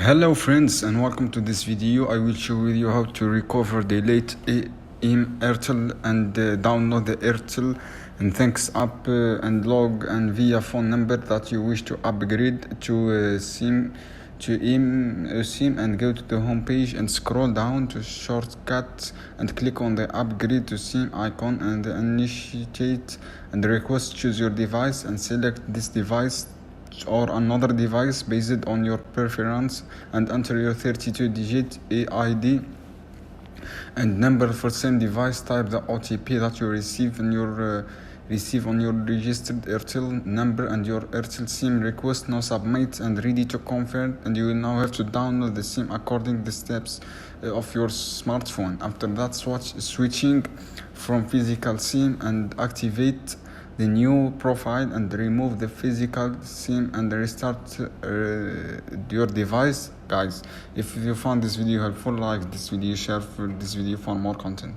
Hello friends, and welcome to this video. I will show you how to recover delete Esim Airtel and download the Airtel and thanks app and log and via phone number that you wish to upgrade to SIM and go to the home page and scroll down to shortcut and click on the upgrade to SIM icon and initiate and request. Choose your device and select this device or another device based on your preference and enter your 32-digit AID and number for same device. Type the OTP that you receive on your registered Airtel number and your Airtel SIM request. Now submit and ready to confirm, and you will now have to download the SIM according to the steps of your smartphone. After that, switching from physical SIM and activate the new profile and remove the physical SIM and restart your device. Guys, if you found this video helpful, like this video, share this video for more content.